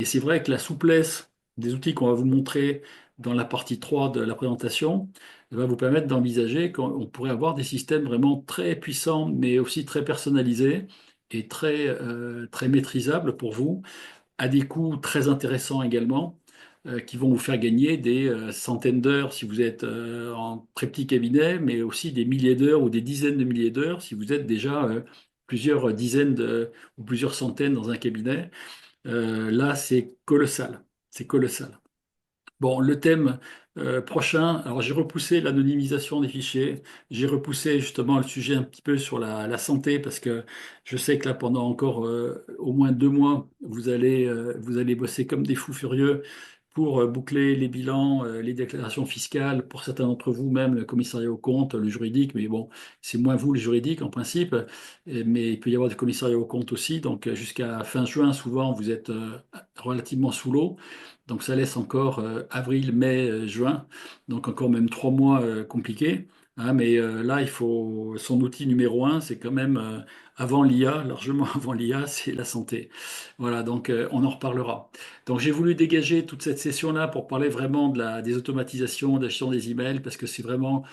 Et c'est vrai que la souplesse des outils qu'on va vous montrer dans la partie 3 de la présentation va vous permettre d'envisager qu'on pourrait avoir des systèmes vraiment très puissants, mais aussi très personnalisés et très maîtrisables pour vous, à des coûts très intéressants également, qui vont vous faire gagner des centaines d'heures si vous êtes en très petit cabinet, mais aussi des milliers d'heures ou des dizaines de milliers d'heures si vous êtes déjà plusieurs dizaines ou plusieurs centaines dans un cabinet. Là, c'est colossal. C'est colossal. Bon, le thème prochain, alors j'ai repoussé l'anonymisation des fichiers, j'ai repoussé justement le sujet un petit peu sur la santé parce que je sais que là, pendant encore au moins 2 mois, vous allez bosser comme des fous furieux pour boucler les bilans, les déclarations fiscales, pour certains d'entre vous, même le commissariat aux comptes, le juridique, mais bon, c'est moins vous le juridique en principe, mais il peut y avoir des commissariats aux comptes aussi, donc jusqu'à fin juin, souvent, vous êtes relativement sous l'eau. Donc ça laisse encore avril, mai, juin, donc encore même 3 mois compliqués. Hein, mais là, il faut son outil numéro un, c'est quand même avant l'IA, largement avant l'IA, c'est la santé. Voilà, donc on en reparlera. Donc j'ai voulu dégager toute cette session-là pour parler vraiment des automatisations, de la gestion des emails, parce que c'est vraiment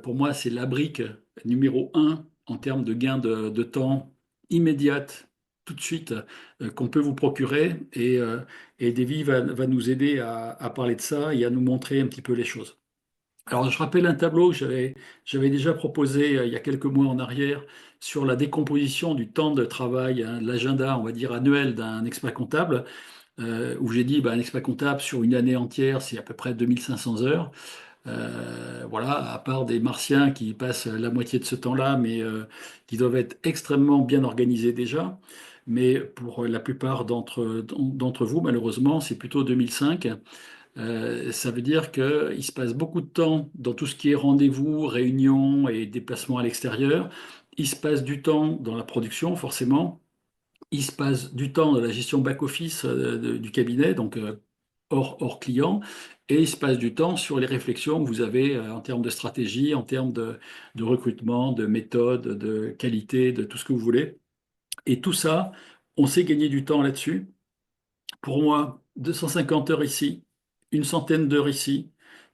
pour moi, c'est la brique numéro un en termes de gain de temps immédiate, tout de suite, qu'on peut vous procurer. Et Davy va nous aider à parler de ça et à nous montrer un petit peu les choses. Alors, je rappelle un tableau que j'avais déjà proposé il y a quelques mois en arrière sur la décomposition du temps de travail, hein, de l'agenda, on va dire, annuel d'un expert comptable, où j'ai dit, un expert comptable sur une année entière, c'est à peu près 2500 heures. Voilà, à part des martiens qui passent la moitié de ce temps-là, mais qui doivent être extrêmement bien organisés déjà. Mais pour la plupart d'entre vous, malheureusement, c'est plutôt 2005. Ça veut dire qu'il se passe beaucoup de temps dans tout ce qui est rendez-vous, réunions et déplacements à l'extérieur. Il se passe du temps dans la production, forcément. Il se passe du temps dans la gestion back-office du cabinet, donc hors client. Et il se passe du temps sur les réflexions que vous avez en termes de stratégie, en termes de recrutement, de méthode, de qualité, de tout ce que vous voulez. Et tout ça, on sait gagner du temps là-dessus. Pour moi, 250 heures ici, une centaine d'heures ici,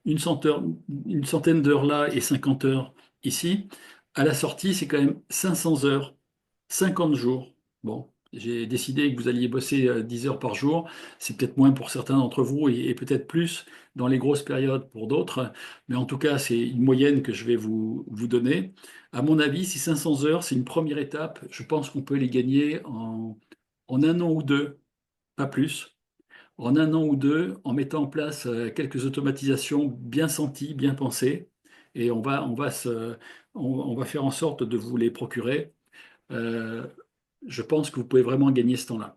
une centaine d'heures là et 50 heures ici. À la sortie, c'est quand même 500 heures, 50 jours. Bon, j'ai décidé que vous alliez bosser 10 heures par jour. C'est peut-être moins pour certains d'entre vous et peut-être plus dans les grosses périodes pour d'autres. Mais en tout cas, c'est une moyenne que je vais vous donner. À mon avis, si 500 heures, c'est une première étape, je pense qu'on peut les gagner en 1 an ou 2, pas plus. En 1 an ou 2, en mettant en place quelques automatisations bien senties, bien pensées, et on va faire en sorte de vous les procurer. Euh, je pense que vous pouvez vraiment gagner ce temps-là.